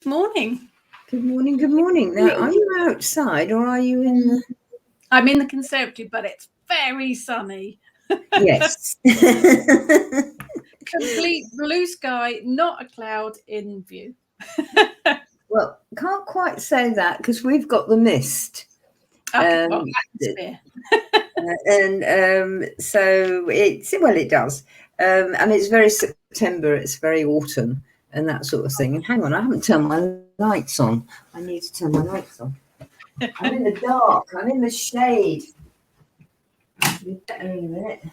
Morning. Good morning, good morning. Now, are you outside or are you in the... I'm in the conservatory, but it's very sunny. Yes. Complete blue sky, not a cloud in view. Well, can't quite say that because we've got the mist. Okay, well, atmosphere. So it does. And it's very September, it's very autumn and that sort of thing. And hang on, I haven't turned my lights on. I need to turn my lights on. I'm in the dark, I'm in the shade. It'll be better in a minute.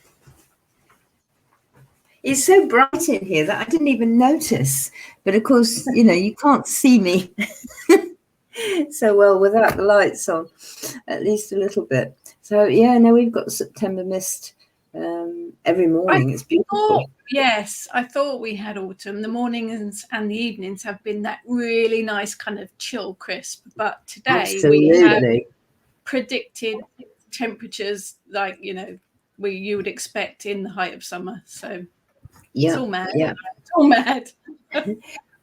It's so bright in here that I didn't even notice. But of course, you can't see me so well without the lights on, at least a little bit. So, we've got September mist every morning. It's beautiful. I thought we had autumn. The mornings and the evenings have been that really nice kind of chill crisp. But today we have predicted temperatures like, you would expect in the height of summer. So it's all mad. Yeah. It's all mad.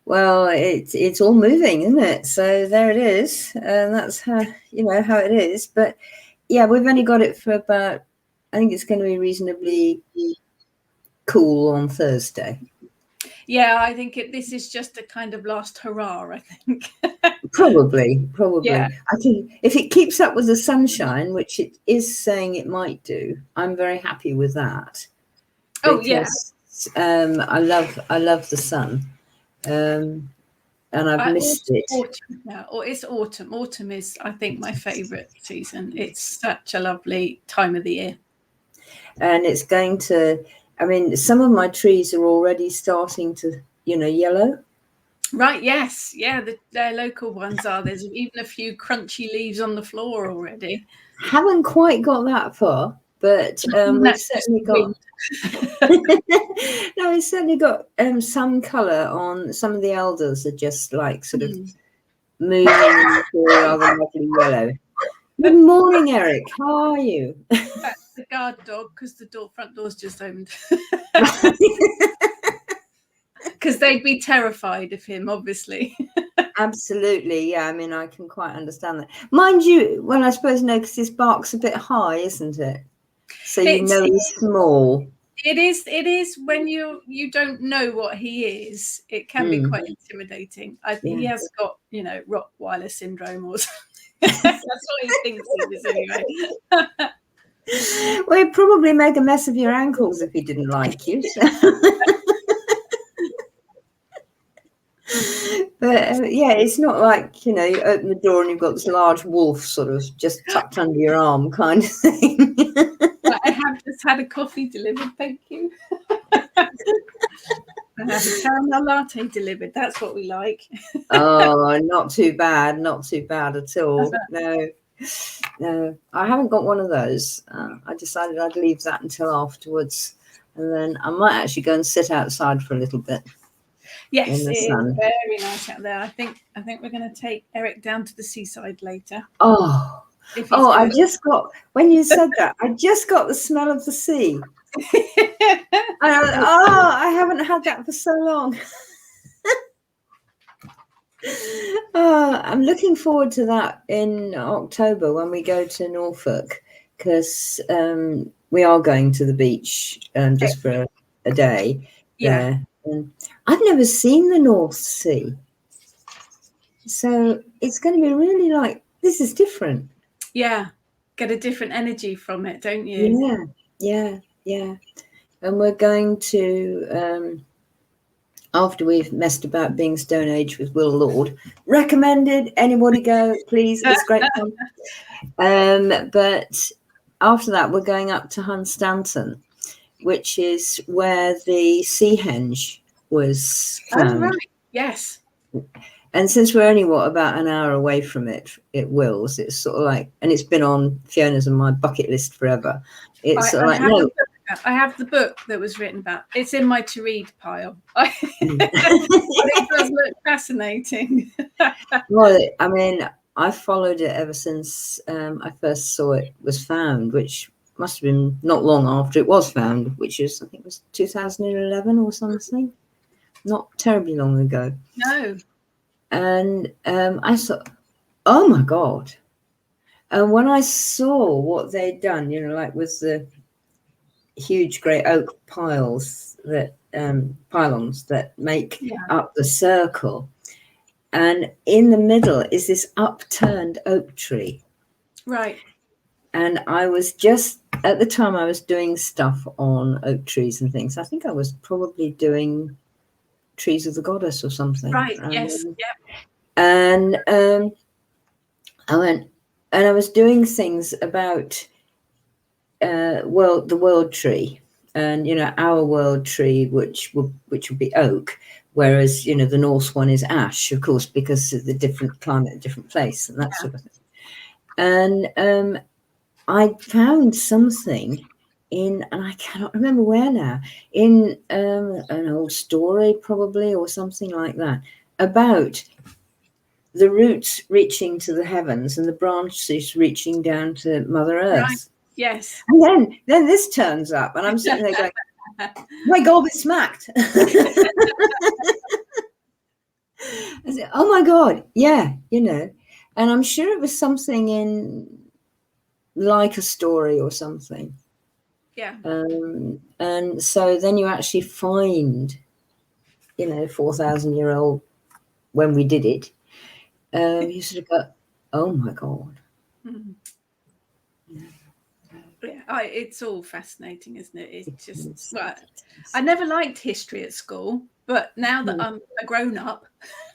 Well, it's all moving, isn't it? So there it is. And that's how it is. But yeah, we've only got it for about, I think it's going to be reasonably cool on Thursday. Yeah, I think this is just a kind of last hurrah, I think. Probably. Yeah. I think if it keeps up with the sunshine, which it is saying it might do, I'm very happy with that. Because, I love the sun. And I've missed it. Autumn now. Or it's autumn. Autumn is, I think, my favourite season. It's such a lovely time of the year. And it's going to, some of my trees are already starting to, yellow. Right, yes. Yeah, their local ones are. There's even a few crunchy leaves on the floor already. Haven't quite got that far, but we've certainly got... No, it's certainly got some colour on. Some of the elders are just like sort of moving into a rather lovely yellow. Good morning, Eric. How are you? That's the guard dog because the front door's just opened. Because they'd be terrified of him, obviously. Absolutely, yeah. I can quite understand that. Mind you, well, I suppose no, because his bark's a bit high, isn't it? So he's small. It is when you don't know what he is. It can be quite intimidating. I think he has got, Rottweiler syndrome or something. That's what he thinks he is anyway. Well, he'd probably make a mess of your ankles if he didn't like you. So. But it's not like, you open the door and you've got this large wolf sort of just tucked under your arm kind of thing. I have just had a coffee delivered, thank you. I have a caramel latte delivered, that's what we like. Oh, not too bad at all. No, I haven't got one of those. I decided I'd leave that until afterwards, and then I might actually go and sit outside for a little bit. Yes, it is very nice out there. I think we're going to take Eric down to the seahaven later. I just got, when you said that, I just got the smell of the sea. I haven't had that for so long. I'm looking forward to that in October when we go to Norfolk, because we are going to the beach just for a day. Yeah. And I've never seen the North Sea. So it's going to be really like, this is different. Yeah. Get a different energy from it, don't you? Yeah. And we're going to, after we've messed about being Stone Age with Will Lord, recommended, anybody go, please, it's great fun. But after that, we're going up to Hunstanton, which is where the sea henge was found. Oh, right. Yes. And since we're only, about an hour away from it, Will's, it's sort of like, and it's been on Fiona's and my bucket list forever. It's sort of like, no. I have the book that was written about. It's in my to read pile. It does look fascinating. Well, I followed it ever since I first saw it was found, which must have been not long after it was found, which is, I think it was 2011 or something. Not terribly long ago. No. And I thought, oh my God. And when I saw what they'd done, like with the huge great oak pylons that make up the circle, and in the middle is this upturned oak tree. Right. And I was just, at the time I was doing stuff on oak trees and things. I think I was probably doing Trees of the Goddess or something. Right. Yes. Yep. And I went, and I was doing things about the world tree, and our world tree, which would be oak, whereas the Norse one is ash, of course, because of the different climate, different place, and that sort of thing. And I found something and I cannot remember where now, in an old story probably, or something like that, about the roots reaching to the heavens and the branches reaching down to Mother Earth. Right. Yes. And then this turns up, and I'm sitting there going, my God, it's smacked. I said, oh my God, yeah, and I'm sure it was something in like a story or something. Yeah. And so then you actually find, 4,000-year-old, when we did it, you sort of go, oh my God. Mm. Yeah, it's all fascinating, isn't it? It's just, well, I never liked history at school, but now that I'm a grown up,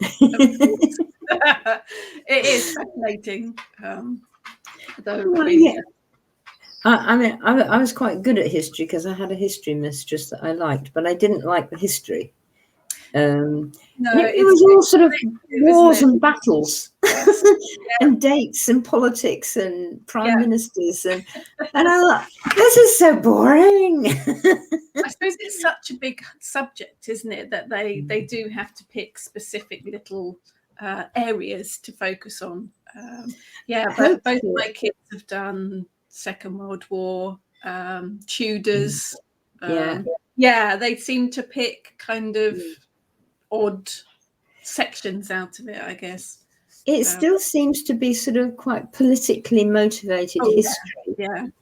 it is fascinating. I mean, I was quite good at history because I had a history mistress that I liked, but I didn't like the history. No, it was all sort of wars and battles, yes. and dates and politics and prime ministers, and I thought, this is so boring. I suppose it's such a big subject, isn't it, that they do have to pick specific little areas to focus on. But both my kids have done Second World War, Tudors. They seem to pick kind of odd sections out of it, I guess. It still seems to be sort of quite politically motivated history,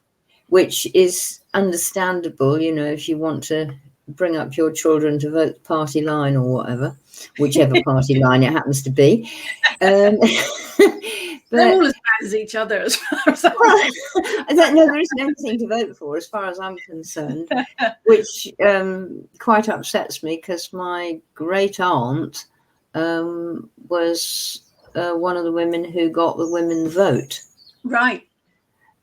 which is understandable, if you want to bring up your children to vote the party line or whatever, whichever party line it happens to be. But they're all as bad as each other, as far as I don't know. There isn't anything to vote for, as far as I'm concerned, which quite upsets me, because my great aunt was one of the women who got the women's vote. Right.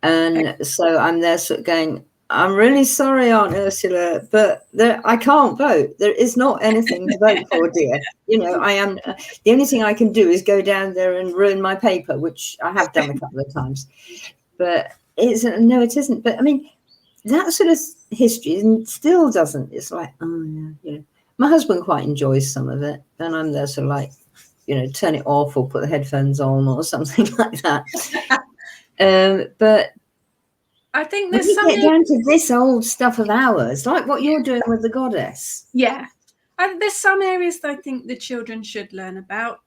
And so I'm there sort of going, I'm really sorry, Aunt Ursula, but I can't vote. There is not anything to vote for, dear. I am. The only thing I can do is go down there and ruin my paper, which I have done a couple of times. But no, it isn't. But I mean, that sort of history still doesn't. It's like, oh yeah, My husband quite enjoys some of it, and I'm there sort of like, turn it off or put the headphones on or something like that. But I think there's something get down to this old stuff of ours, like what you're doing with the goddess. Yeah, and there's some areas that I think the children should learn about.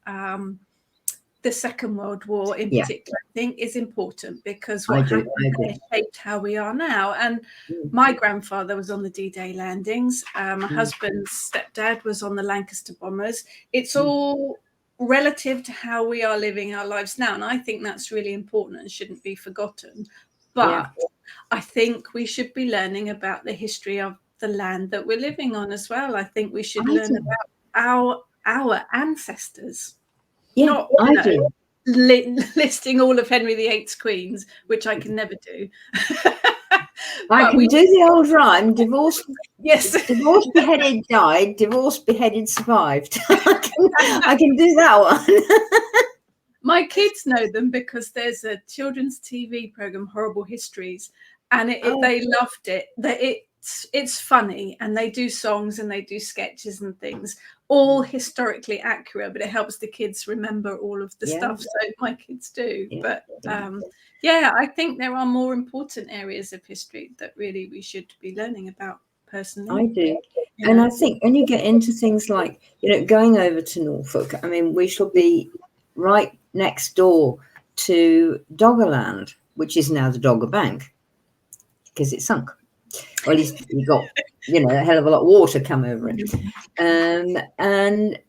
The Second World War, in particular, I think is important, because what happened there shaped how we are now. And my grandfather was on the D-Day landings. My husband's stepdad was on the Lancaster bombers. It's all relative to how we are living our lives now, and I think that's really important and shouldn't be forgotten. But I think we should be learning about the history of the land that we're living on as well. I think we should learn about our ancestors. Yeah, I do. Listing all of Henry VIII's queens, which I can never do. I can do the old rhyme: divorced, divorced, beheaded, died; divorced, beheaded, survived. I can do that one. My kids know them because there's a children's TV program, Horrible Histories, and they loved it. It's funny, and they do songs and they do sketches and things, all historically accurate, but it helps the kids remember all of the stuff. So my kids do. But I think there are more important areas of history that really we should be learning about, personally. I do. And I think when you get into things like, going over to Norfolk, I mean, we shall be right next door to Doggerland, which is now the Dogger Bank, because it sunk. Or at least you got, a hell of a lot of water come over it. And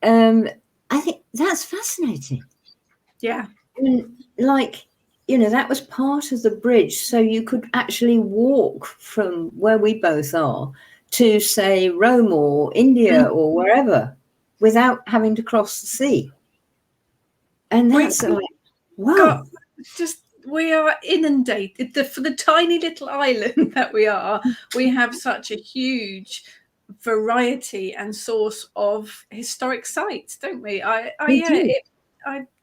I think that's fascinating. Yeah. And that was part of the bridge. So you could actually walk from where we both are to, say, Rome or India or wherever without having to cross the sea. And that's wow. We are inundated. For the tiny little island that we are, we have such a huge variety and source of historic sites, don't we? I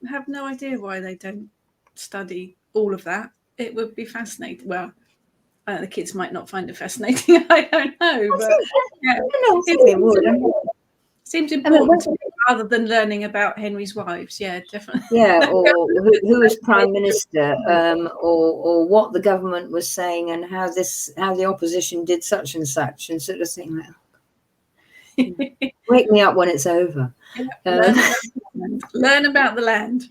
have no idea why they don't study all of that. It would be fascinating. Well, the kids might not find it fascinating. I don't know, but it seems important rather than learning about Henry's wives. Yeah, definitely. Yeah, or who was prime minister, or what the government was saying, and how the opposition did such and such, and sort of thing. Wake me up when it's over. Learn about the land.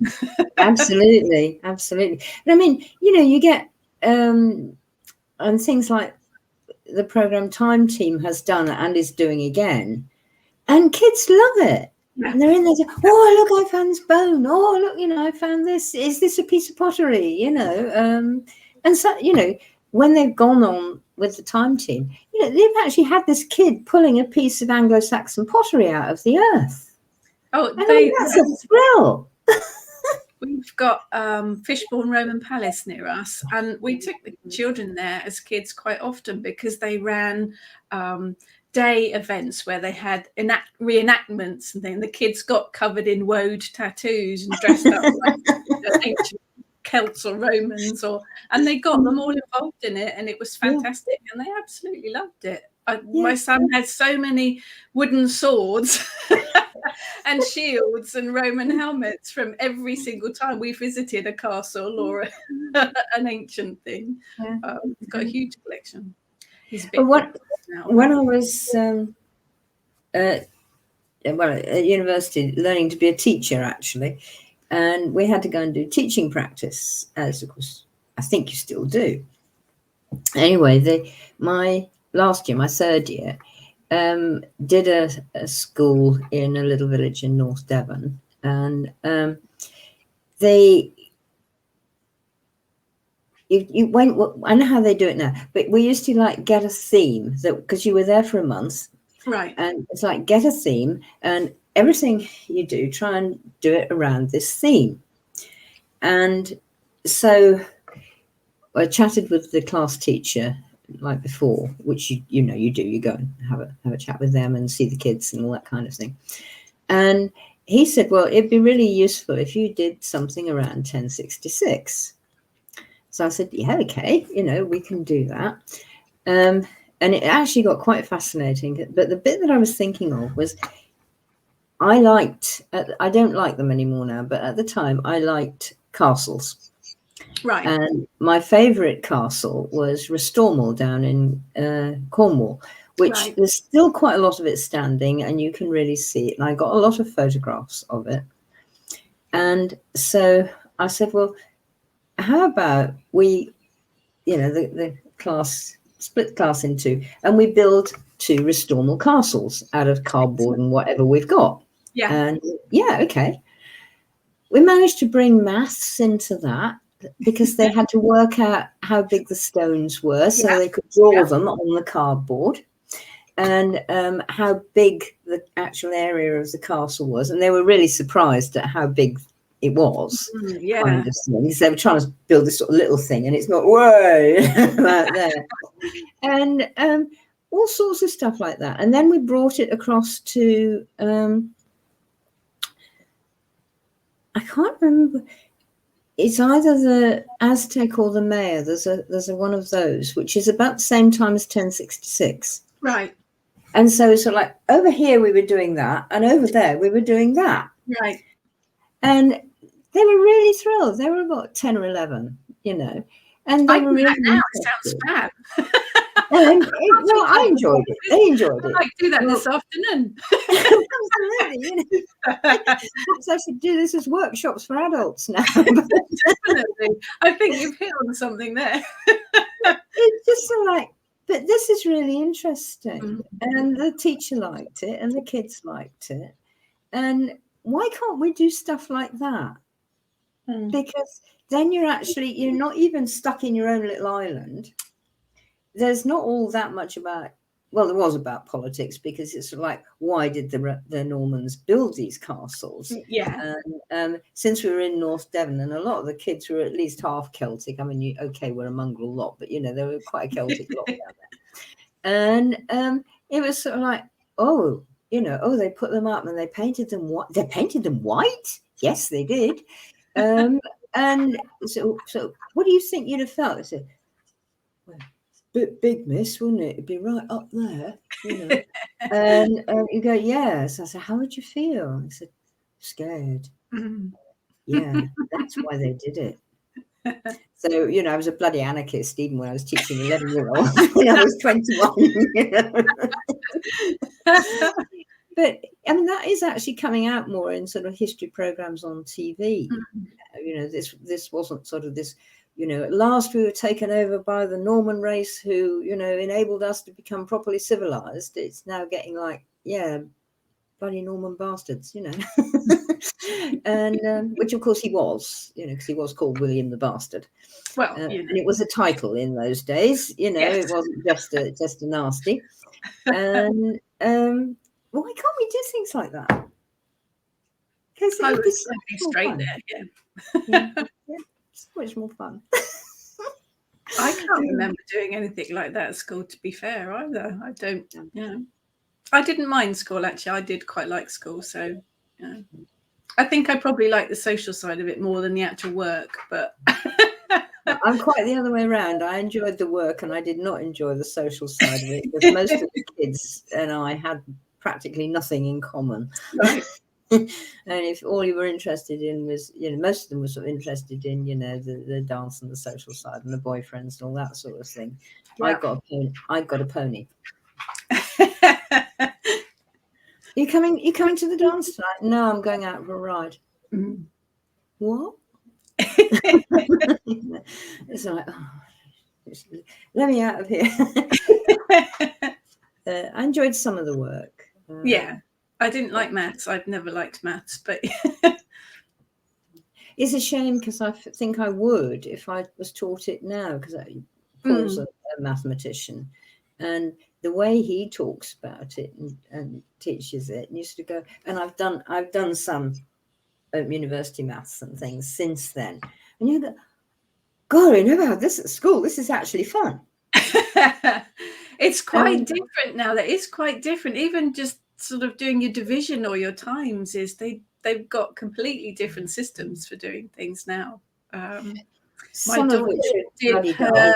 Absolutely. And I mean, you get and things like the program Time Team has done and is doing again, and kids love it. Yeah. And they're in there saying, oh, look, I found this bone. Oh, look, I found this. Is this a piece of pottery? And so, when they've gone on with the Time Team, they've actually had this kid pulling a piece of Anglo-Saxon pottery out of the earth. Oh, that's a thrill. We've got Fishbourne Roman Palace near us, and we took the children there as kids quite often because they ran day events where they had reenactments, and then the kids got covered in woad tattoos and dressed up like ancient Celts or Romans, and they got them all involved in it, and it was fantastic, and they absolutely loved it. My son had so many wooden swords and shields and Roman helmets from every single time we visited a castle or an ancient thing. He's got a huge collection. He's a bit now. When I was at university learning to be a teacher, actually, and we had to go and do teaching practice, as of course I think you still do. Anyway, my last year, my third year, did a school in a little village in North Devon, and you went. I know how they do it now, but we used to get a theme because you were there for a month, right? And it's get a theme, and everything you do, try and do it around this theme. And so I chatted with the class teacher like before, which you do. You go and have a chat with them and see the kids and all that kind of thing. And he said, well, it'd be really useful if you did something around 1066. So I said, yeah, okay, we can do that. And it actually got quite fascinating. But the bit that I was thinking of was I don't like them anymore now, but at the time I liked castles. Right. And my favourite castle was Restormel down in Cornwall, which there's still quite a lot of it standing and you can really see it. And I got a lot of photographs of it. And so I said, well, how about we, the class, split class in two, and we build 2 Restormel castles out of cardboard and whatever we've got. Yeah. And okay. We managed to bring maths into that because they had to work out how big the stones were so they could draw them on the cardboard, and how big the actual area of the castle was. And they were really surprised at how big it was. Kind of things. They were trying to build this sort of little thing, and it's not way like there. And all sorts of stuff like that. And then we brought it across to I can't remember. It's either the Aztec or the Maya. There's a one of those, which is about the same time as 1066. Right. And so over here we were doing that, and over there we were doing that. Right. And they were really thrilled. They were about 10 or 11, And they were really now. It sounds fab. I enjoyed it. They enjoyed it. I might do that this afternoon. Absolutely. Perhaps I should do this as workshops for adults now. Definitely. I think you've hit on something there. It's just so like, but this is really interesting. And the teacher liked it and the kids liked it. And why can't we do stuff like that? Because then you're not even stuck in your own little island. There's not all that much about, well, there was about politics, because it's like, why did the Normans build these castles? Yeah. And since we were in North Devon, and a lot of the kids were at least half Celtic. I mean, we're a mongrel lot, but they were quite a Celtic lot down there. And it was sort of like, they put them up and they painted them white. They painted them white? Yes, they did. And so what do you think you'd have felt? I said, well, big miss, wouldn't it? It'd be right up there, And you go, yes. I said, how would you feel? I said, scared. Yeah, that's why they did it. So, I was a bloody anarchist even when I was teaching 11-year-olds when I was 21. But I mean, that is actually coming out more in sort of history programs on TV. This wasn't sort of this, at last we were taken over by the Norman race who, enabled us to become properly civilized. It's now getting like, bloody Norman bastards, and which of course he was, because he was called William the Bastard. Well, and it was a title in those days, It wasn't just a nasty. And why can't we do things like that? Because I would be straight there. It's much more fun. I can't remember doing anything like that at school, to be fair, either. I don't. I didn't mind school, actually. I did quite like school, so I think I probably like the social side of it more than the actual work, but I'm quite the other way around. I enjoyed the work and I did not enjoy the social side of it, because most of the kids and I had practically nothing in common. Right. And if all you were interested in was, most of them were sort of interested in, the dance and the social side and the boyfriends and all that sort of thing. Yeah. I got a pony. You coming to the dance tonight? No, I'm going out for a ride. What? It's like, let me out of here. I enjoyed some of the work. I didn't like maths. I've never liked maths, but it's a shame, because I think I would if I was taught it now, because Paul's a mathematician, and the way he talks about it and teaches it, and used to go, and I've done some university maths and things since then, and you go, God, I never had this at school. This is actually fun. It's quite different now. That is quite different. Even just sort of doing your division or your times they've got completely different systems for doing things now. My daughter did her,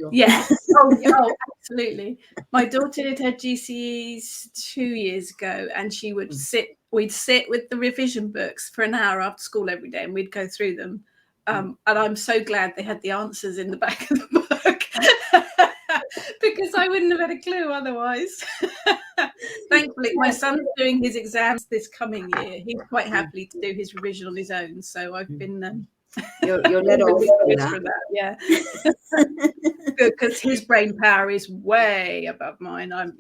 oh, absolutely. My daughter did her GCEs 2 years ago, and we'd sit with the revision books for an hour after school every day, and we'd go through them. And I'm so glad they had the answers in the back of the book, because I wouldn't have had a clue otherwise. Thankfully, my son's doing his exams this coming year. He's quite happy to do his revision on his own, so I've been you're led off for that, good, because his brain power is way above mine. I'm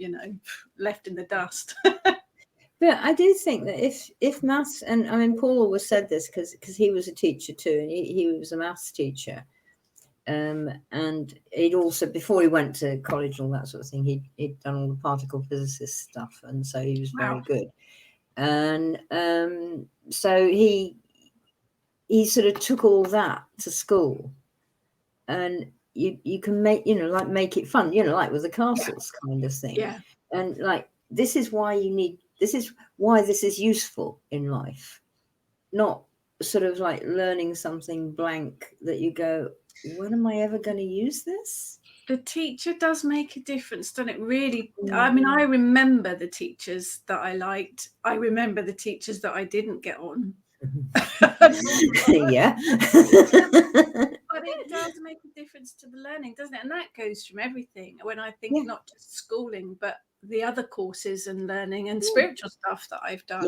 left in the dust. But I do think that if maths, and I mean, Paul always said this, because he was a teacher too, and he was a maths teacher. And he'd also, before he went to college and all that sort of thing, he'd done all the particle physicist stuff, and so he was very good. And so he sort of took all that to school, and you can make make it fun, like with the castles kind of thing. And like, this is why this is useful in life, not sort of like learning something blank that you go, when am I ever going to use this? The teacher does make a difference, doesn't it? Really. I mean, I remember the teachers that I liked. I remember the teachers that I didn't get on. Yeah. But it does does make a difference to the learning, doesn't it? And that goes from everything. When I think not just schooling, but the other courses and learning and spiritual stuff that I've done.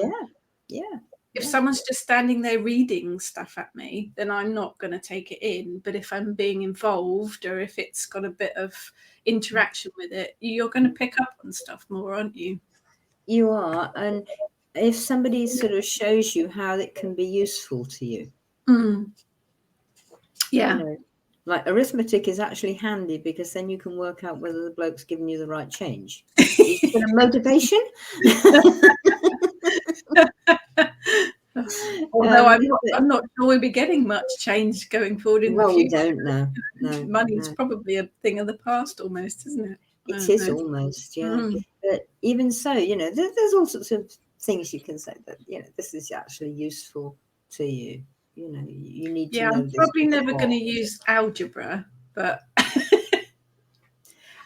If someone's just standing there reading stuff at me, then I'm not going to take it in. But if I'm being involved, or if it's got a bit of interaction with it, you're going to pick up on stuff more, aren't you? You are. And if somebody sort of shows you how it can be useful to you. Yeah. You know, like arithmetic is actually handy, because then you can work out whether the bloke's giving you the right change. Is it a motivation? Although I'm not sure we'll be getting much change going forward in the future. We don't know. No, money's probably a thing of the past almost, isn't it? It is almost, But even so, you know, there's all sorts of things you can say that, you know, this is actually useful to you. You know, you need to know I'm this. probably never going to use algebra, but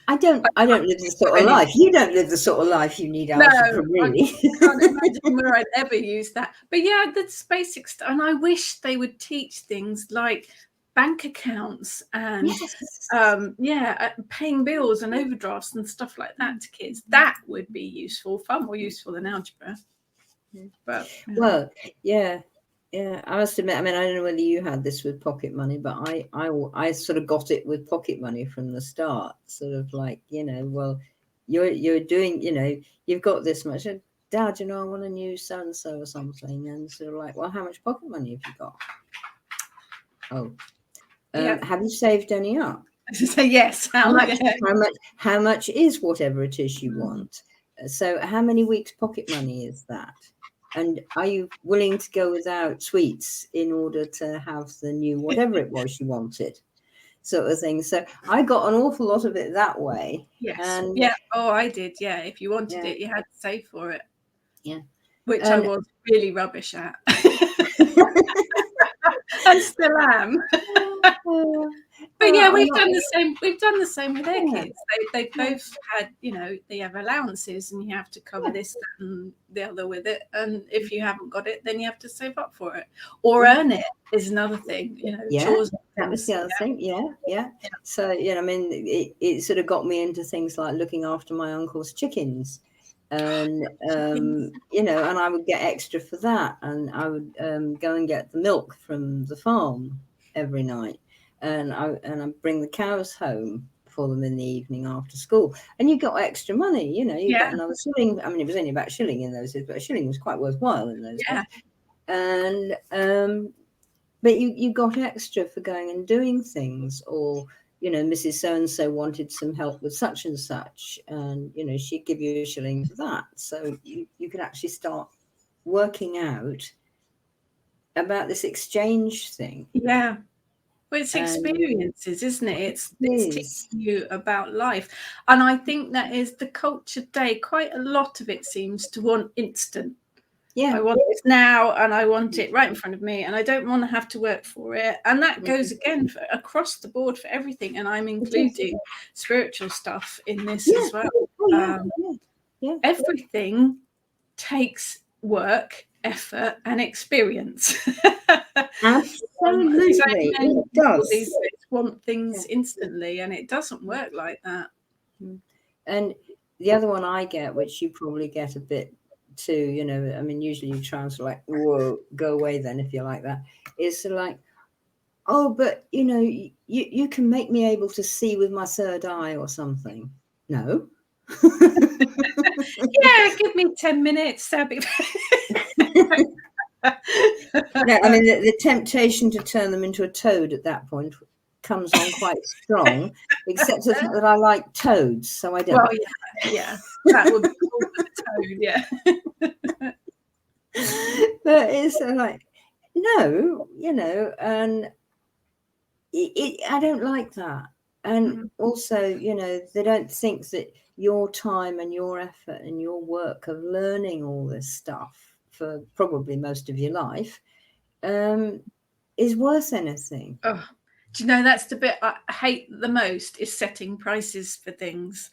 I don't live the sort of life. You don't live the sort of life you need algebra, really. I can't imagine where I'd ever use that. But yeah, that's basic stuff. And I wish they would teach things like bank accounts and paying bills and overdrafts and stuff like that to kids. That would be useful, far more useful than algebra. But well, I must admit, I mean, I don't know whether you had this with pocket money, but I sort of got it with pocket money from the start. Sort of like, you know, well, you're doing, you know, you've got this much. Dad, you know, I want a new so and so or something, and sort of like, well, how much pocket money have you got? Have you saved any up? Yes. How much is whatever it is you want? So how many weeks pocket money is that? And are you willing to go without sweets in order to have the new whatever it was you wanted, sort of thing? So I got an awful lot of it that way. Yes. I did. Yeah. If you wanted it, you had to save for it. Yeah. Which I was really rubbish at. I still am. But yeah, we've done the same. We've done the same with their kids. They both had, you know, they have allowances, and you have to cover this, that, and the other with it. And if you haven't got it, then you have to save up for it or earn it. Is another thing, you know. Chores. That was the other thing. Yeah. So I mean, it sort of got me into things like looking after my uncle's chickens. And you know, and I would get extra for that, and I would go and get the milk from the farm every night, and I'd bring the cows home for them in the evening after school, and you got extra money, you know, you got another shilling. I mean, it was only about a shilling in those days, but a shilling was quite worthwhile in those days. And but you got extra for going and doing things, or you know, Mrs. So-and-so wanted some help with such and such, and, you know, she'd give you a shilling for that. So you could actually start working out about this exchange thing. Yeah. Well, it's experiences, isn't it? It's teaching you about life. And I think that is the culture today. Quite a lot of it seems to want instant. I want this now, and I want it right in front of me, and I don't want to have to work for it. And that goes again across the board for everything. And I'm including spiritual stuff in this as well. Everything takes work, effort, and experience. Absolutely, it does. These want things instantly, and it doesn't work like that. And the other one I get, which you probably get a bit too, you know, I mean, usually you try and sort of like, whoa, go away then if you like that, is sort of like, oh, but you know, you can make me able to see with my third eye or something. No. Give me 10 minutes. No, I mean, the temptation to turn them into a toad at that point comes on quite strong, except the fact that I like toads, so I don't. Well, that would be cool with a toad, But it's like, no, you know, and I don't like that. And also, you know, they don't think that your time and your effort and your work of learning all this stuff for probably most of your life is worth anything. Oh, do you know, that's the bit I hate the most, is setting prices for things.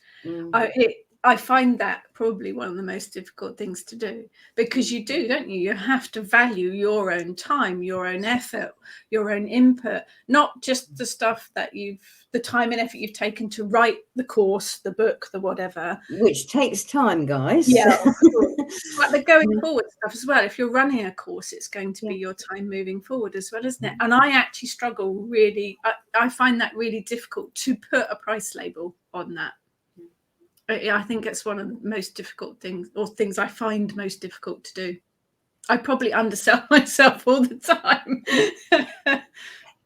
I find that probably one of the most difficult things to do, because you do, don't you? You have to value your own time, your own effort, your own input, not just the stuff that the time and effort you've taken to write the course, the book, the whatever. Which takes time, guys. Yeah, but the going forward stuff as well. If you're running a course, it's going to be your time moving forward as well, isn't it? And I actually struggle really. I find that really difficult to put a price label on that. I think it's one of the most difficult things, or things I find most difficult to do. I probably undersell myself all the time.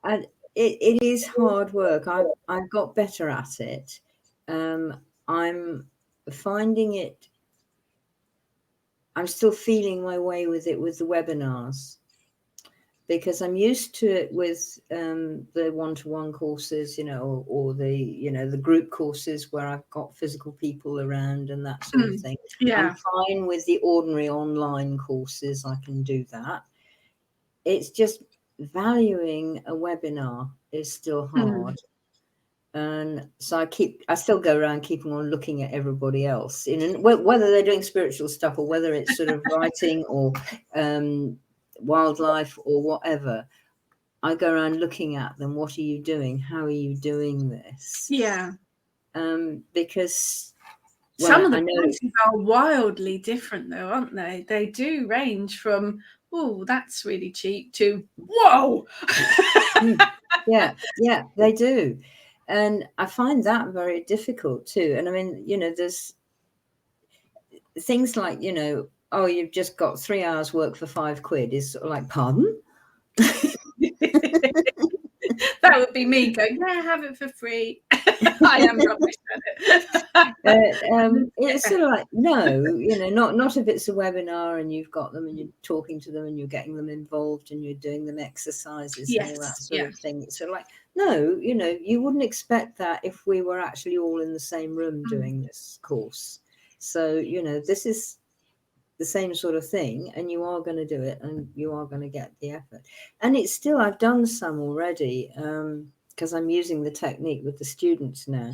And it is hard work. I've got better at it. I'm finding it. I'm still feeling my way with it with the webinars, because I'm used to it with the one-to-one courses, or the group courses where I've got physical people around and that sort of thing. Yeah. I'm fine with the ordinary online courses. I can do that. It's just valuing a webinar is still hard. And so I still go around keeping on looking at everybody else, whether they're doing spiritual stuff or whether it's sort of writing or wildlife or whatever. I go around looking at them. What are you doing? How are you doing this? Yeah. Because some of the prices are wildly different, though, aren't they? They do range from, oh, that's really cheap, to whoa. Yeah, they do. And I find that very difficult too. And I mean, there's things like, oh, you've just got 3 hours work for £5 is sort of like, pardon? That would be me going, yeah, have it for free. I am rubbish at it. It's sort of like, no, not if it's a webinar and you've got them and you're talking to them and you're getting them involved and you're doing them exercises and all that sort of thing. It's sort of like, no, you wouldn't expect that if we were actually all in the same room doing this course. So, this is the same sort of thing, and you are going to do it and you are going to get the effort. And it's still, I've done some already because I'm using the technique with the students now,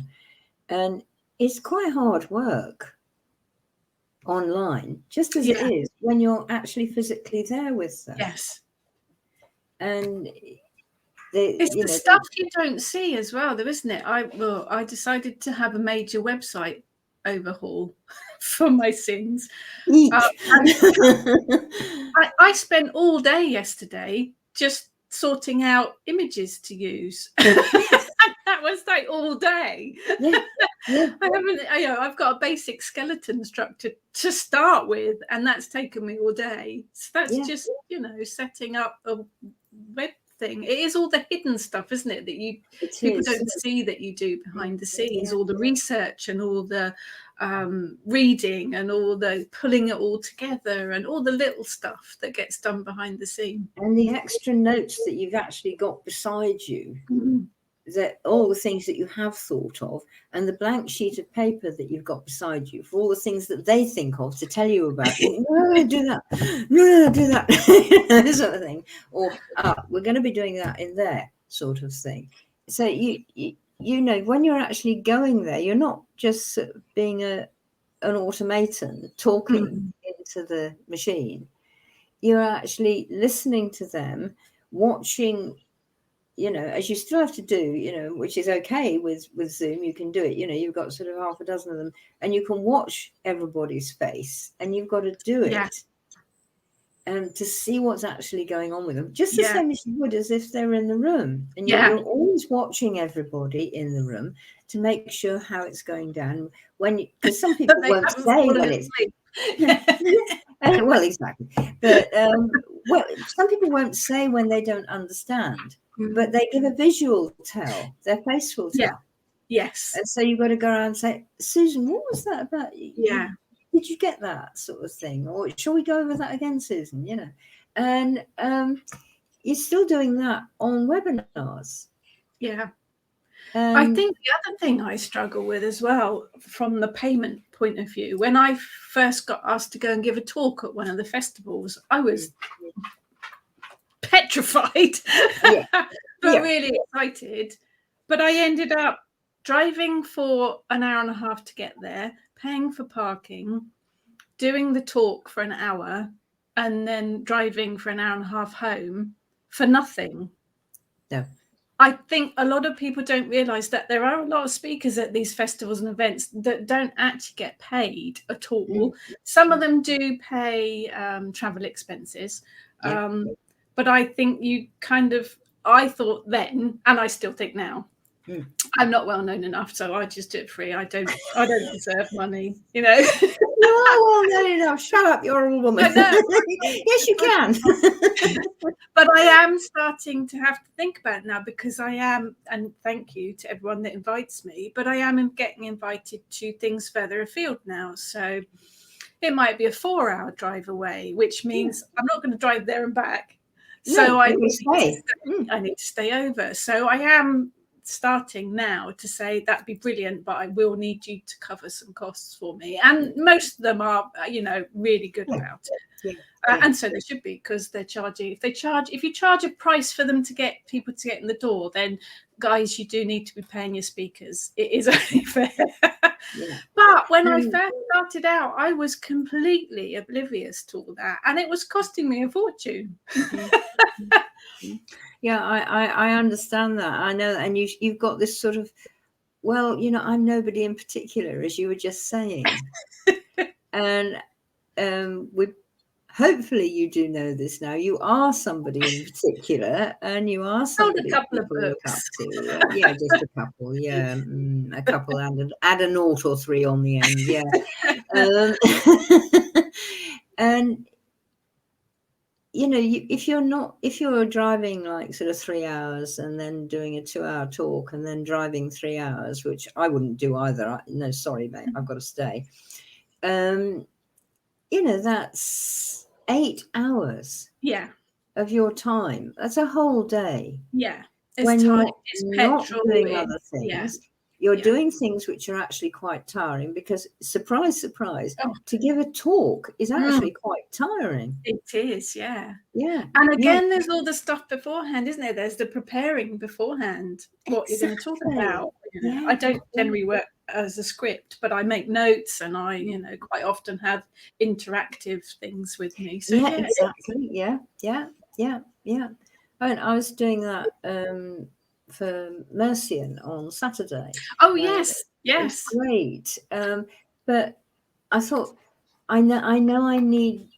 and it's quite hard work online, just as it is when you're actually physically there with them. Yes. And it's the stuff you don't see as well, though, isn't it? I decided to have a major website overhaul for my sins. I spent all day yesterday just sorting out images to use. That was like all day. I've got a basic skeleton structure to start with, and that's taken me all day. So that's just setting up a web thing. It is all the hidden stuff, isn't it, that people don't see that you do behind the scenes, all the research and all the reading and all the pulling it all together and all the little stuff that gets done behind the scene, and the extra notes that you've actually got beside you, that all the things that you have thought of, and the blank sheet of paper that you've got beside you for all the things that they think of to tell you about. No, do that. No, do that. This sort of thing. Or we're going to be doing that in there, sort of thing. So when you're actually going there, you're not just being an automaton talking into the machine. You're actually listening to them, watching. As you still have to do, which is okay with Zoom, you can do it. You've got sort of half a dozen of them, and you can watch everybody's face, and you've got to do it to see what's actually going on with them, just the same as you would as if they're in the room. And you're always watching everybody in the room to make sure how it's going down. Because some people won't say when it's well, exactly. But some people won't say when they don't understand. But they give a visual tell. Their face will tell. Yes. And so you've got to go around and say, Susan, what was that about? Did you get that sort of thing? Or shall we go over that again, Susan? And you're still doing that on webinars. Yeah. I think the other thing I struggle with as well, from the payment point of view, when I first got asked to go and give a talk at one of the festivals, I was petrified, but really excited. But I ended up driving for an hour and a half to get there, paying for parking, doing the talk for an hour, and then driving for an hour and a half home for nothing. No. I think a lot of people don't realise that there are a lot of speakers at these festivals and events that don't actually get paid at all. Some of them do pay travel expenses. But I think I thought then, and I still think now, I'm not well known enough, so I just do it free. I don't deserve money, you know. You are well known enough. Shut up, you're a woman. Yes, you can. But I am starting to have to think about it now, because I am, and thank you to everyone that invites me, but I am getting invited to things further afield now. So it might be a 4-hour drive away, which means I'm not going to drive there and back. So I need to stay over. So I am starting now to say that'd be brilliant, but I will need you to cover some costs for me. And most of them are, you know, really good about it. And so they should be, because they're charging. If you charge a price for them to get people to get in the door, then guys, you do need to be paying your speakers. It is only fair. But when I first started out, I was completely oblivious to all that, and it was costing me a fortune. Yeah, I understand that. I know that. And you've got this sort of, well, you know, I'm nobody in particular, as you were just saying. And hopefully you do know this now. You are somebody in particular, and you are somebody a couple of people look up to. Yeah, just a couple. Yeah, a couple, and add a 0 or 3 on the end. Yeah. And you know, if you're driving like sort of 3 hours and then doing a 2-hour talk and then driving 3 hours, which I wouldn't do either. No, sorry, mate, I've got to stay. You know, that's 8 hours. Yeah. Of your time. That's a whole day. Yeah. When you're not petrol, doing other things, you're doing things which are actually quite tiring, because surprise, surprise, to give a talk is actually quite tiring. It is, yeah. Yeah. And again, there's all the stuff beforehand, isn't there? There's the preparing beforehand, what you're going to talk about. You know, I don't generally work as a script, but I make notes, and I, you know, quite often have interactive things with me. So exactly. Yeah. And I was doing that for Mercian on Saturday. Oh yes. It's great. But I thought, I know I need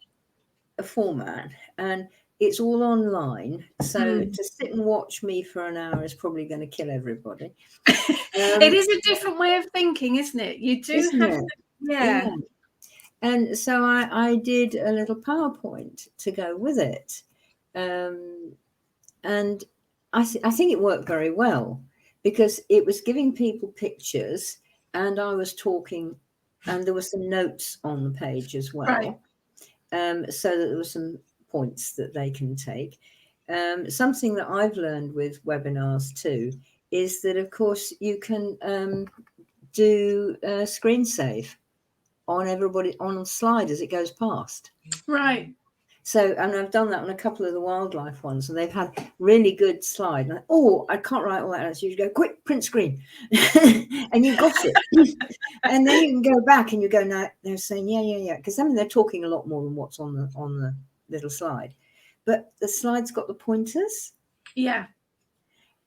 a format, and it's all online. So to sit and watch me for an hour is probably going to kill everybody. It is a different way of thinking, isn't it? You do have to, yeah. And so I did a little PowerPoint to go with it. And I think it worked very well, because it was giving people pictures, and I was talking, and there were some notes on the page as well. So that there were some points that they can take. Something that I've learned with webinars too is that, of course, you can do screen save on everybody on a slide as it goes past. Right. So, and I've done that on a couple of the wildlife ones, and they've had really good slide. And I can't write all that out. So you go, quick, print screen. And you got it. And then you can go back and you go, no, they're saying, yeah. Because I mean, they're talking a lot more than what's on the little slide. But the slide's got the pointers. Yeah.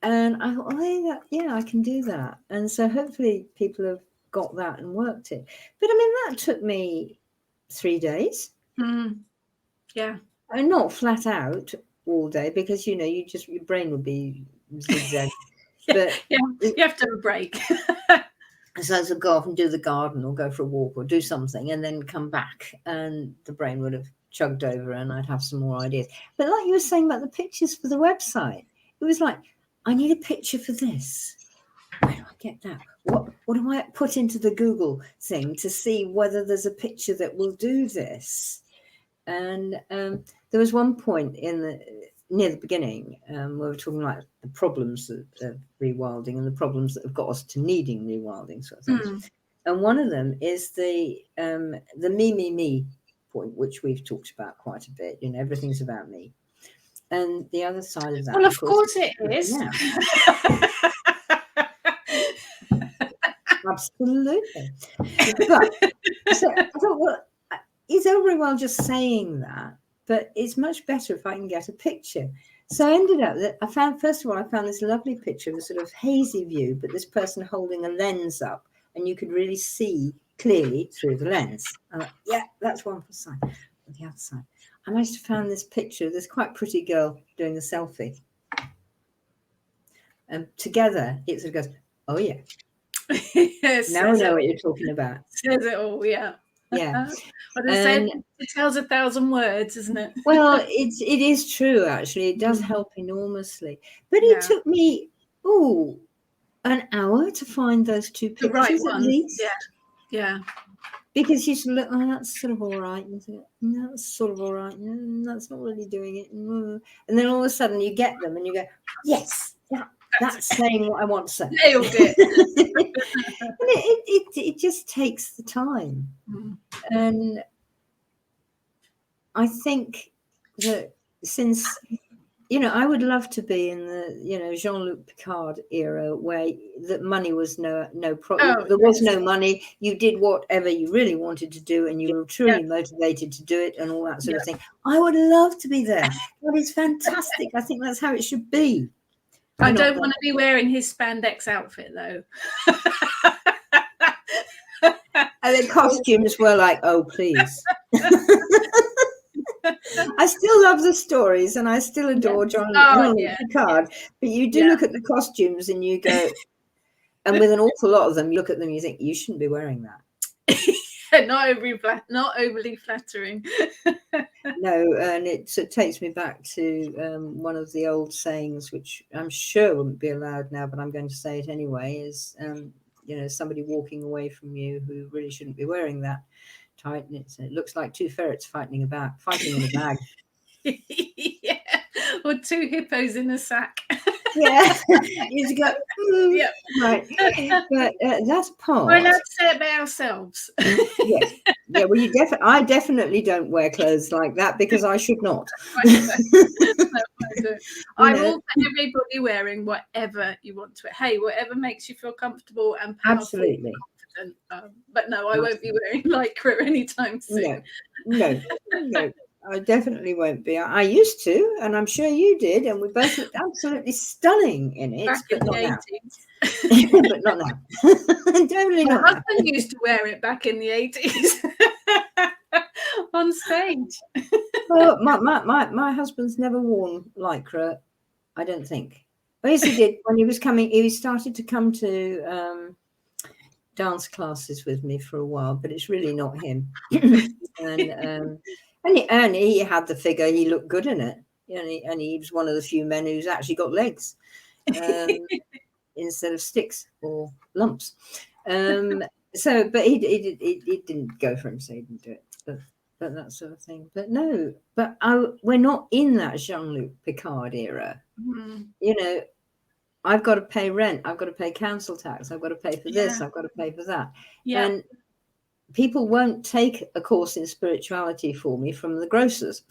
And I thought, I can do that. And so hopefully people have got that and worked it. But I mean, that took me 3 days. Yeah. And not flat out all day, because, you know, your brain would be zigzag. But you have to have a break. So to go off and do the garden or go for a walk or do something and then come back, and the brain would have chugged over and I'd have some more ideas. But like you were saying about the pictures for the website, it was like, I need a picture for this. Where do I get that? What do I put into the Google thing to see whether there's a picture that will do this? And there was one point near the beginning where we were talking like the problems of rewilding and the problems that have got us to needing rewilding sort of things. And one of them is the me point, which we've talked about quite a bit. You know, everything's about me. And the other side of that, well, of course it is. Absolutely. But so I thought, well, it's all very well just saying that, but it's much better if I can get a picture. So I ended up that I found this lovely picture of a sort of hazy view, but this person holding a lens up, and you could really see clearly through the lens. Yeah, that's one for the side. The other side, I managed to find this picture of this quite pretty girl doing a selfie, and together it sort of goes, oh yeah. Yes, now I know what you're talking about. Says it all, yeah. Yeah. But they said it tells 1,000 words, isn't it? Well, it is true, actually. It does help enormously. But it took me an hour to find those two pictures, the right at one. least. Yeah. Because you should look, oh, that's sort of all right. No, that's sort of all right. No, that's not really doing it. And then all of a sudden you get them and you go, yes, that's saying what I want to say. Nailed it. And it just takes the time. And I think that since, I would love to be in the, Jean-Luc Picard era where that money was no problem. There was no money. You did whatever you really wanted to do and you were truly motivated to do it and all that sort of thing. I would love to be there. That is fantastic. I think that's how it should be. I don't want to be wearing his spandex outfit, though. And the costumes were like, oh, please. I still love the stories and I still adore Jean-Luc Picard, but you do look at the costumes and you go, and with an awful lot of them, you look at them and you think, you shouldn't be wearing that. Not overly flattering. No, and it takes me back to one of the old sayings, which I'm sure wouldn't be allowed now, but I'm going to say it anyway, is, somebody walking away from you who really shouldn't be wearing that tight, and it looks like two ferrets fighting in a bag. Yeah, or two hippos in a sack. Yeah, you just go, right. But that's part. We're allowed to say it by ourselves. Yes. Yeah, well, I definitely don't wear clothes like that because I should not. I will put everybody wearing whatever you want to wear. Hey, whatever makes you feel comfortable and powerful. Absolutely. But no, I won't be wearing lycra anytime soon. No, I definitely won't be. I used to, and I'm sure you did, and we both looked absolutely stunning in it. Back in the 80s. But not now. Definitely not. My husband used to wear it back in the 80s on stage. Well, my husband's never worn lycra, I don't think. Well, yes, he did when he was coming. He started to come to dance classes with me for a while, but it's really not him. And he had the figure. He looked good in it. And he was one of the few men who's actually got legs instead of sticks or lumps. But he didn't go for him, so he didn't do it. But that sort of thing. But no, we're not in that Jean-Luc Picard era. I've got to pay rent. I've got to pay council tax. I've got to pay for this. I've got to pay for that. Yeah. And people won't take a course in spirituality for me for the groceries.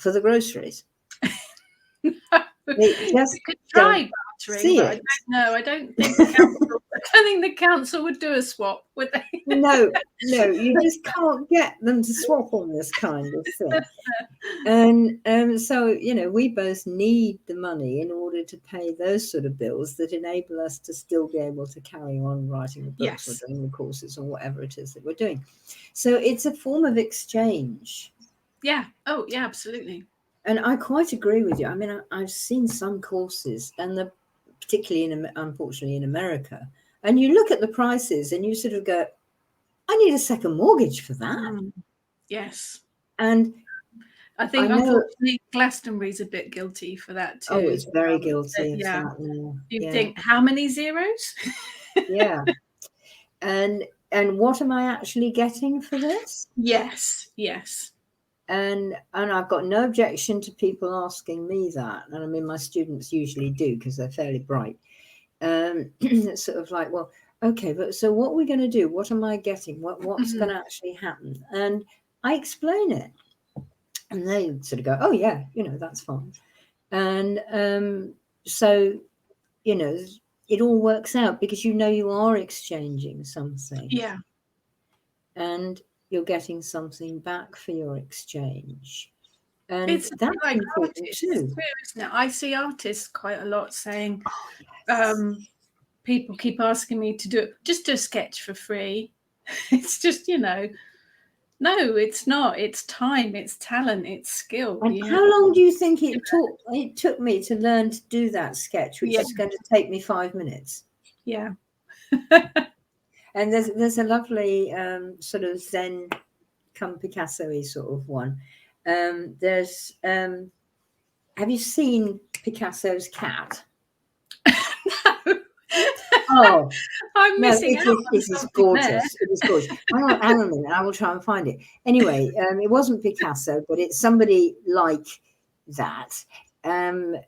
They just could try bartering. I don't think the council would do a swap, would they? No, you just can't get them to swap on this kind of thing. And so, we both need the money in order to pay those sort of bills that enable us to still be able to carry on writing the books or doing the courses or whatever it is that we're doing. So it's a form of exchange. Yeah. Oh, yeah, absolutely. And I quite agree with you. I mean, I've seen some courses, and particularly unfortunately in America, and you look at the prices and you sort of go, I need a second mortgage for that. Yes. And I think unfortunately Glastonbury's a bit guilty for that too. Oh, it's very guilty. You think, how many zeros? Yeah. And what am I actually getting for this? Yes. And I've got no objection to people asking me that. And I mean, my students usually do because they're fairly bright. It's sort of like, well, okay, but so what are we going to do? What am I getting? What's going to actually happen? And I explain it. And they sort of go, oh, yeah, that's fine. And so, it all works out because you are exchanging something. Yeah. And you're getting something back for your exchange. And It's that's like important artists too. too, isn't it? I see artists quite a lot saying, Oh, yes. People keep asking me to do a sketch for free. It's just, no, it's not. It's time, it's talent, it's skill. And how long do you think it took me to learn to do that sketch, which is going to take me 5 minutes? Yeah. And there's a lovely sort of Zen come Picasso-y sort of one. There's have you seen Picasso's cat? No. Oh, I'm missing out on it is something gorgeous. there. It is gorgeous. Hang on a minute. I will try and find it. Anyway, it wasn't Picasso, but it's somebody like that. And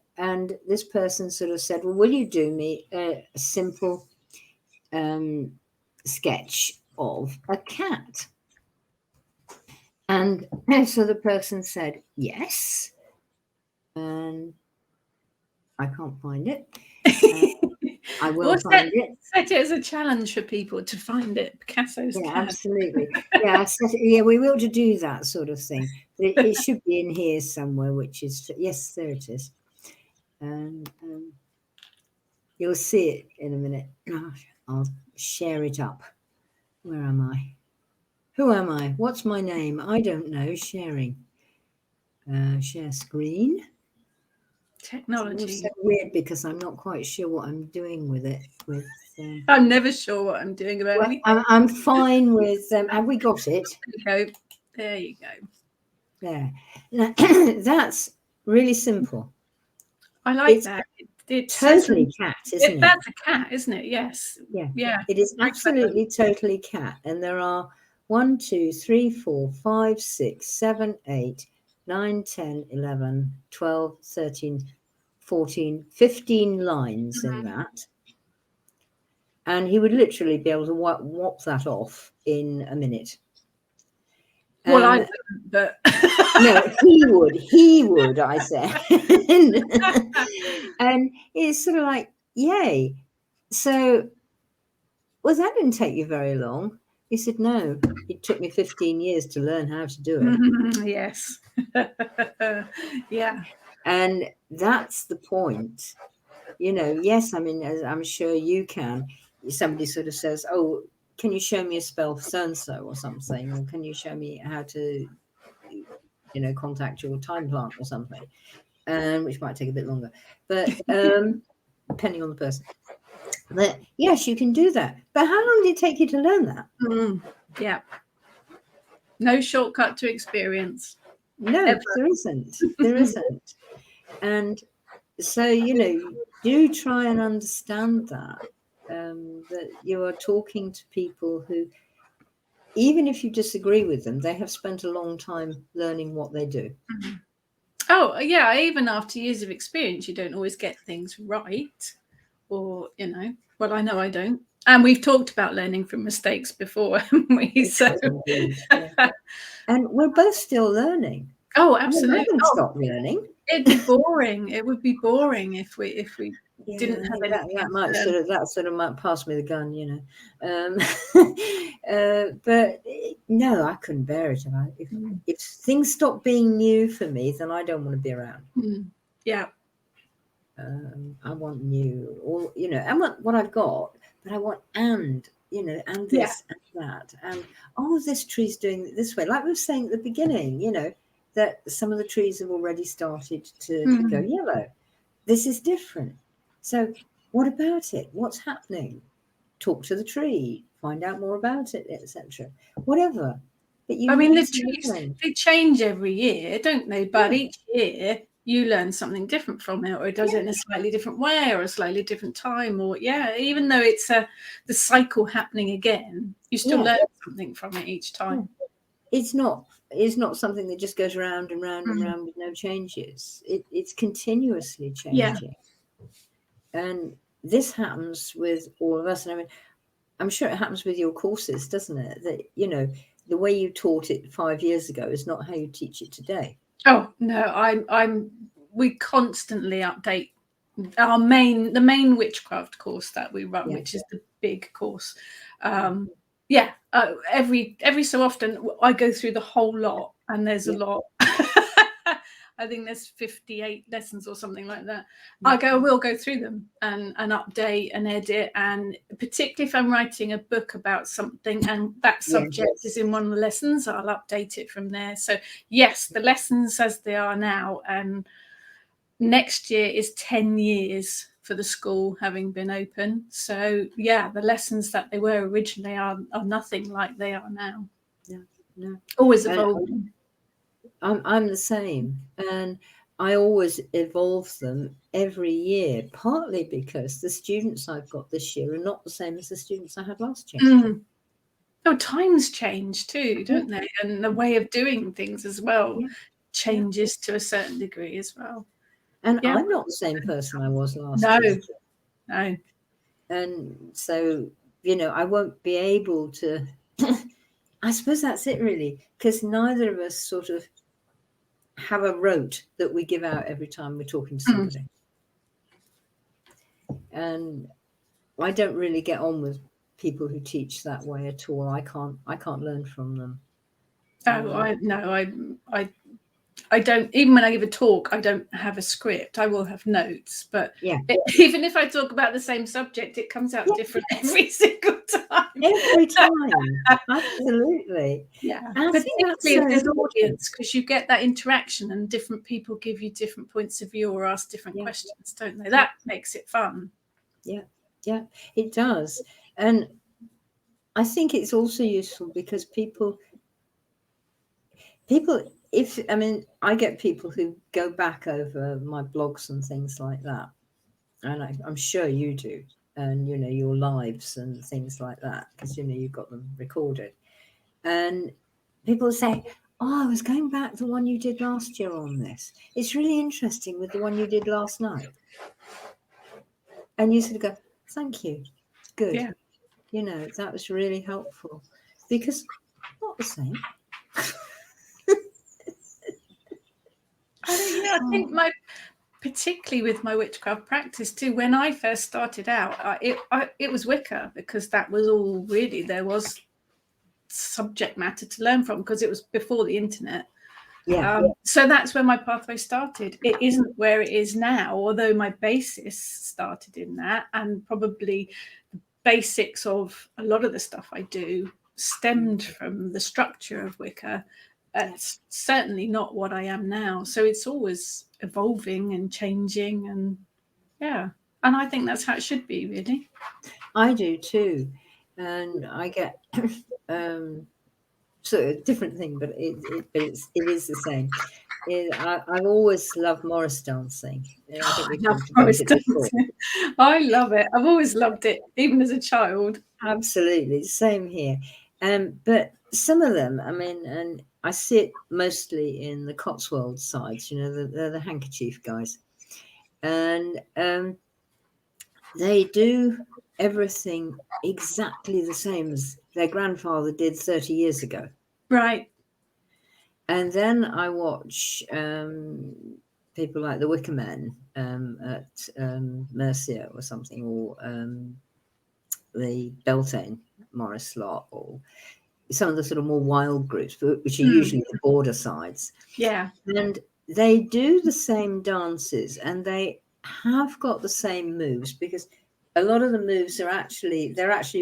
this person sort of said, well, will you do me a simple sketch of a cat? And so the person said, yes. And I can't find it. I will find it. Set it as a challenge for people to find it. Picasso's cat. Absolutely. We will to do that sort of thing. But it should be in here somewhere, which is, yes, there it is. And you'll see it in a minute. I'll share it up. Where am I? Who am I? What's my name? I don't know. Sharing. Share screen. Technology. It's so weird because I'm not quite sure what I'm doing with it. I'm never sure what I'm doing about anything. I'm fine with. Have we got it? There you go. There. That's really simple. I like that. It's totally cat, isn't it? That's a cat, isn't it? Yes. Yeah. It is absolutely totally cat. And there are 1, 2, 3, 4, 5, 6, 7, 8, 9, 10, 11, 12, 13, 14, 15 lines in that. And he would literally be able to whop that off in a minute. Well, I wouldn't, but no, he would, I said. And it's sort of like, yay. So, well, that didn't take you very long. He said, no, it took me 15 years to learn how to do it. Yes. Yeah. And that's the point. Yes, I mean, as I'm sure you can. Somebody sort of says, oh, can you show me a spell for so-and-so or something? Or can you show me how to, contact your time plant or something? Which might take a bit longer. But depending on the person. But yes, you can do that. But how long did it take you to learn that? Yeah. No shortcut to experience. No, there isn't. There isn't. And so, do try and understand that you are talking to people who, even if you disagree with them, they have spent a long time learning what they do. Mm-hmm. Oh, yeah. Even after years of experience, you don't always get things right. Or, well, I know I don't. And we've talked about learning from mistakes before, haven't we? So. And we're both still learning. Oh, absolutely. I haven't stopped learning. It'd be boring. It would be boring if we didn't have anything. That sort of might pass me the gun, but no, I couldn't bear it. If things stop being new for me, then I don't want to be around. Yeah. I want new, or I want what I've got, but I want and this and that, and this tree's doing it this way. Like we were saying at the beginning, that some of the trees have already started to go yellow. This is different. So what about it? What's happening? Talk to the tree, find out more about it, etc. Whatever. But the trees, they change every year, don't they? But each year you learn something different from it, or it does it in a slightly different way, or a slightly different time, or even though it's the cycle happening again, you still learn something from it each time. It's not something that just goes round and round and round with no changes. It's continuously changing. And this happens with all of us. And I mean, I'm sure it happens with your courses, doesn't it? That, the way you taught it 5 years ago is not how you teach it today. Oh, no, we constantly update the main witchcraft course that we run, Yeah. which is the big course. Every so often I go through the whole lot, and there's a lot. I think there's 58 lessons or something like that. We'll go through them and update and edit, and particularly if I'm writing a book about something and that subject is in one of the lessons, I'll update it from there. So yes, the lessons as they are now, and next year is 10 years for the school having been open. So yeah, the lessons that they were originally are nothing like they are now. No. Always evolving. I'm the same, and I always evolve them every year, partly because the students I've got this year are not the same as the students I had last year. Oh, times change too, don't they? And the way of doing things as well changes to a certain degree as well. And I'm not the same person I was last year. No. And so, I won't be able to. I suppose that's it, really, because neither of us sort of have a rote that we give out every time we're talking to somebody. And I don't really get on with people who teach that way at all. I can't learn from them. I don't, even when I give a talk, I don't have a script. I will have notes, but even if I talk about the same subject, it comes out different every single time. Every time, absolutely. Yeah, particularly as an audience, because you get that interaction and different people give you different points of view or ask different questions, don't they? That makes it fun. Yeah, it does. And I think it's also useful because people, I get people who go back over my blogs and things like that, and I'm sure you do, and your lives and things like that, because you've got them recorded, and people say, "Oh, I was going back to the one you did last year on this. It's really interesting with the one you did last night," and you sort of go, "Thank you, good." Yeah. That was really helpful, because not the same. I think particularly with my witchcraft practice too, when I first started out, it was Wicca, because that was all really there was subject matter to learn from, because it was before the internet. So that's where my pathway started. It isn't where it is now, although my basis started in that, and probably the basics of a lot of the stuff I do stemmed from the structure of Wicca. It's certainly not what I am now. So it's always evolving and changing, and I think that's how it should be, really. I do too, and I get so a different thing, but it is the same. I've always loved Morris dancing. I love Morris dancing. I love it. I've always loved it, even as a child. Absolutely, same here. But some of them, and I see it mostly in the Cotswold sides. They're the handkerchief guys, and they do everything exactly the same as their grandfather did 30 years ago. Right. And then I watch people like the Wicker Men at Mercia or something, or the Beltane Morris lot, or some of the sort of more wild groups, which are usually the border sides. Yeah. And they do the same dances, and they have got the same moves, because a lot of the moves are actually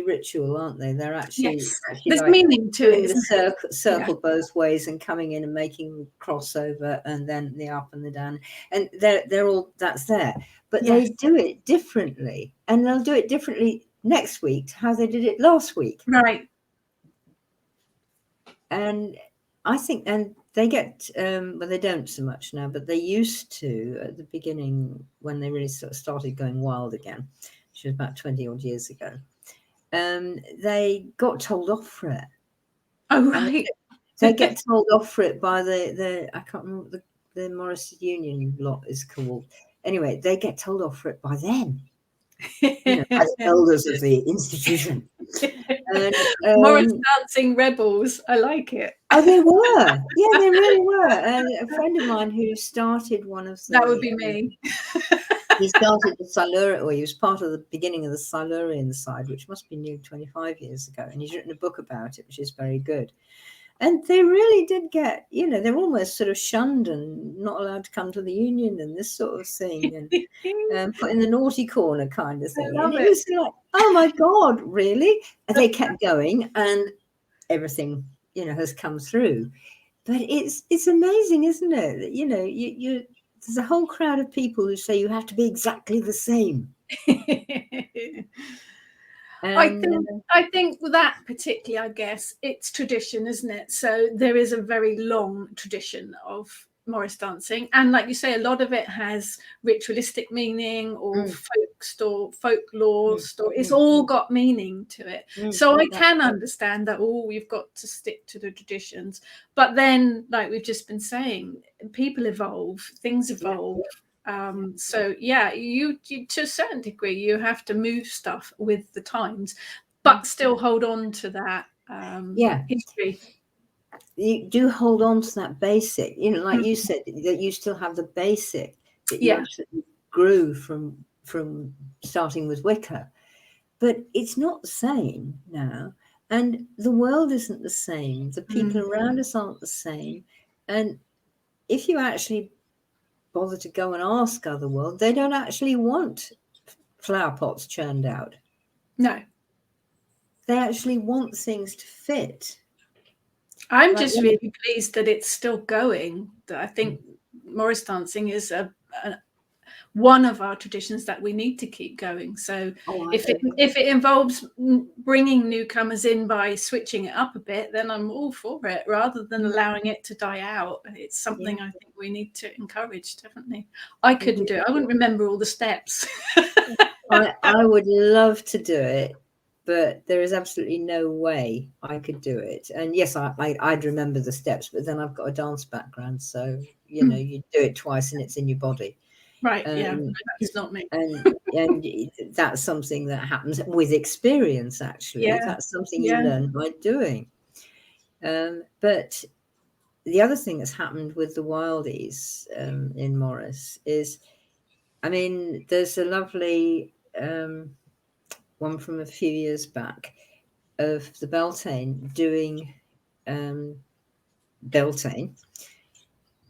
ritual, aren't they? They're actually there's like meaning to it. The circle both ways and coming in and making crossover, and then the up and the down, and they're all that's there. But they do it differently, and they'll do it differently next week to how they did it last week. Right. And I think, and they get, well, they don't so much now, but they used to at the beginning when they really sort of started going wild again, which was about 20 odd years ago. They got told off for it. Oh, right. They get told off for it by the I can't remember what the Morris Union lot is called. Anyway, they get told off for it by them. As elders of the institution. And, Morris dancing rebels. I like it. Oh, they were. Yeah, they really were. And a friend of mine who started one of the... That would be me. He started the Silurian, or he was part of the beginning of the Silurian side, which must be new 25 years ago. And he's written a book about it, which is very good. And they really did get, they're almost sort of shunned and not allowed to come to the union and this sort of thing, and put in the naughty corner kind of thing. And it was like, oh my God, really? And they kept going, and everything, has come through. But it's amazing, isn't it? That, there's a whole crowd of people who say you have to be exactly the same. I think that particularly, I guess, it's tradition, isn't it? So there is a very long tradition of Morris dancing, and like you say, a lot of it has ritualistic meaning or folklore story. It's all got meaning to it. So I can understand that. We've got to stick to the traditions, but then, like we've just been saying, people evolve, things evolve. So yeah, you to a certain degree you have to move stuff with the times, but still hold on to that history. You do hold on to that basic, like you said, that you still have the basic that you absolutely grew from starting with wicker, but it's not the same now, and the world isn't the same. The people around us aren't the same, and if you actually bother to go and ask other world, they don't actually want flower pots churned out. No, they actually want things to fit. I'm just really pleased that it's still going. I think Morris dancing is one of our traditions that we need to keep going. So if it involves bringing newcomers in by switching it up a bit, then I'm all for it, rather than allowing it to die out. It's something I think we need to encourage, definitely. I couldn't do it. I wouldn't remember all the steps. I would love to do it, but there is absolutely no way I could do it. And yes, I'd remember the steps, but then I've got a dance background, so you do it twice and it's in your body. Right. That's not me. And that's something that happens with experience. Actually, that's something you learn by doing. But the other thing that's happened with the Wildies in Morris is, I mean, there's a lovely one from a few years back of the Beltane doing Beltane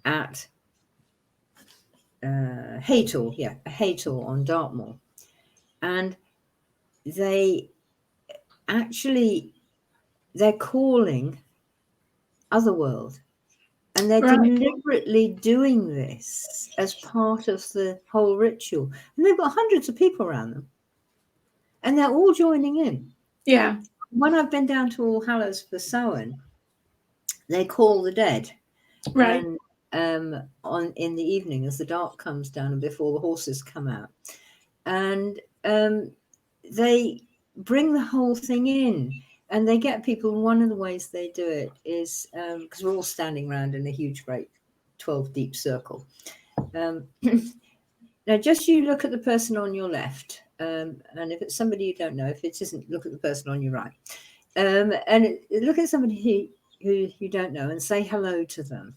at Haytor, Haytor on Dartmoor, and they're calling Otherworld, and they're deliberately doing this as part of the whole ritual, and they've got hundreds of people around them, and they're all joining in. Yeah. When I've been down to All Hallows for Samhain, they call the dead, right? And in the evening as the dark comes down and before the horses come out, and they bring the whole thing in, and they get people. One of the ways they do it is because we're all standing around in a huge, great 12 deep circle. Now, just you look at the person on your left, and if it's somebody you don't know, if it isn't, look at the person on your right, and look at somebody who you don't know and say hello to them,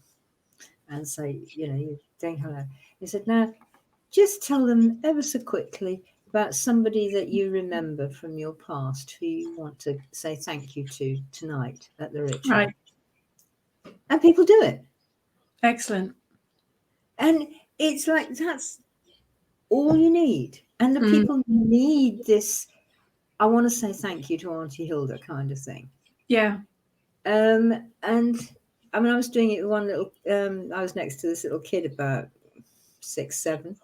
and say, you're saying hello. He said, now, just tell them ever so quickly about somebody that you remember from your past who you want to say thank you to tonight at the ritual. Right. And people do it. Excellent. And it's like, that's all you need. And the people need this, I want to say thank you to Auntie Hilda kind of thing. Yeah. And I mean, I was doing it with one little, I was next to this little kid about 6, 7.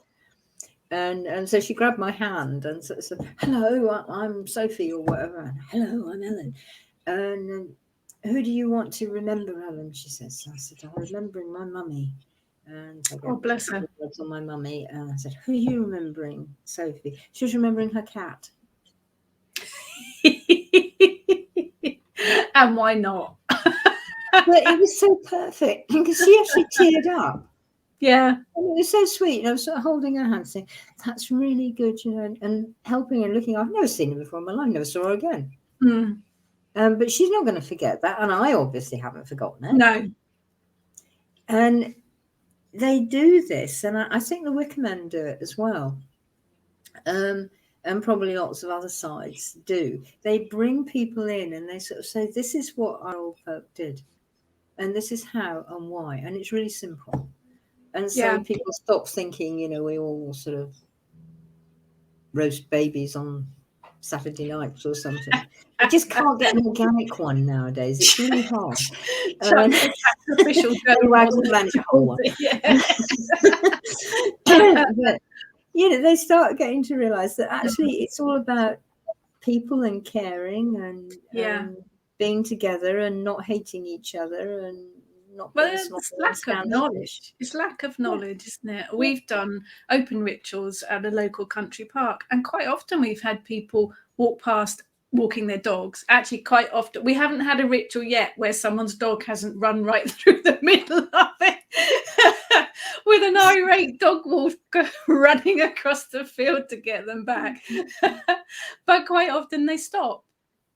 And so she grabbed my hand and said, hello, I'm Sophie or whatever. And, hello, I'm Ellen. And who do you want to remember, Ellen? She says. So I said, I'm remembering my mummy. And I bless her. On my mummy. And I said, who are you remembering, Sophie? She was remembering her cat. And why not? But it was so perfect because she actually teared up. Yeah. And it was so sweet. And I was sort of holding her hand saying, that's really good, and helping her, looking. I've never seen her before in my life, never saw her again. But she's not going to forget that. And I obviously haven't forgotten it. No. And they do this. And I think the Wicker Men do it as well. and probably lots of other sides do. They bring people in and they sort of say, this is what our old folk did, and this is how and why, and it's really simple. And so people stop thinking, we all sort of roast babies on Saturday nights or something. You just can't get an organic one nowadays. It's really hard. Sacrificial one. But they start getting to realize that actually it's all about people and caring and being together and not hating each other and not it's lack of knowledge. It's lack of knowledge, isn't it? We've done open rituals at a local country park, and quite often we've had people walk past walking their dogs. Actually, quite often we haven't had a ritual yet where someone's dog hasn't run right through the middle of it with an irate dog walker running across the field to get them back. But quite often they stop.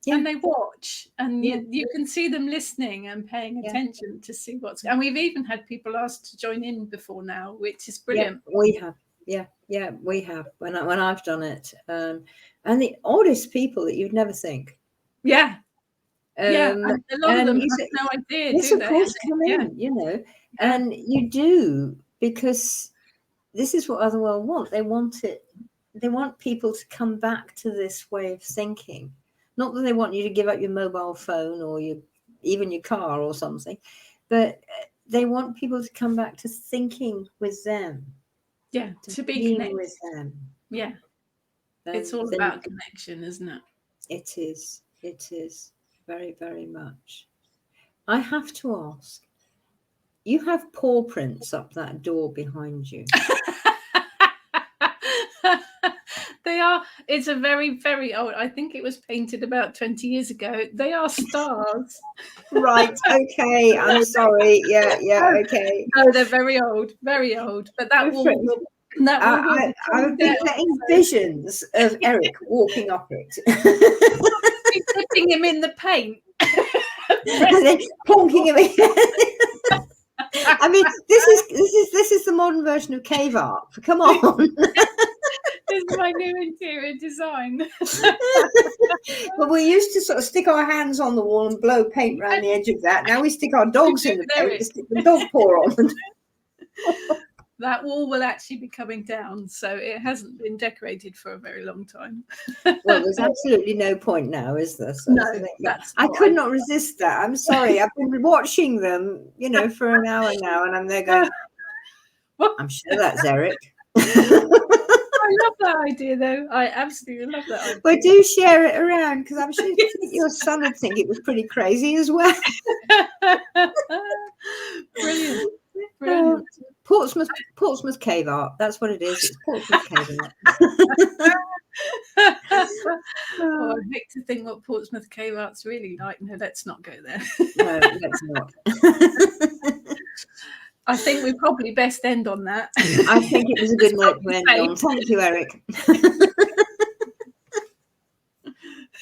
And they watch, and you can see them listening and paying attention to see what's. And we've even had people ask to join in before now, which is brilliant. We have, we have. When I've done it, and the oddest people that you'd never think. And a lot of them have no idea. Yes, of course, come in, and you do, because this is what other world want. They want it. They want people to come back to this way of thinking. Not that they want you to give up your mobile phone or even your car or something, but they want people to come back to thinking with them. Yeah, to be connected with them. Yeah, it's all about connection, isn't it? It is. It is very, very much. I have to ask, you have paw prints up that door behind you. They are. It's a very, very old. I think it was painted about 20 years ago. They are stars. Right. Okay. I'm sorry. Yeah. Okay. No, they're very old. Very old. But that will. I've been getting visions of Eric walking up it, dipping him in the paint, and then plonking him in. I mean, this is the modern version of cave art. Come on. This is my new interior design. Well, we used to sort of stick our hands on the wall and blow paint around the edge of that. Now we stick our dogs in the paint and stick the dog paw on. That wall will actually be coming down, so it hasn't been decorated for a very long time. Well, there's absolutely no point now, is there? So no, I could not resist that. I'm sorry. I've been watching them, for an hour now, and I'm there going, I'm sure that's Eric. I love that idea, though. I absolutely love that idea. Well, do share it around, because I'm sure your son would think it was pretty crazy as well. Brilliant. Brilliant. Portsmouth cave art. That's what it is. It's Portsmouth cave art. I hate to think what Portsmouth cave art's really like. No, let's not go there. No, let's not. I think we probably best end on that. I think it was a good note to end on. Thank you, Eric.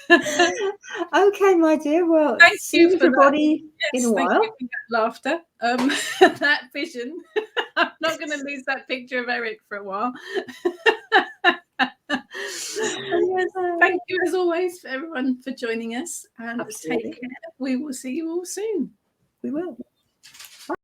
Okay, my dear. Well, thank you for everybody in a while. Thank you for that laughter. That vision. I'm not going to lose that picture of Eric for a while. Thank you, as always, for everyone for joining us. And take care. We will see you all soon. We will.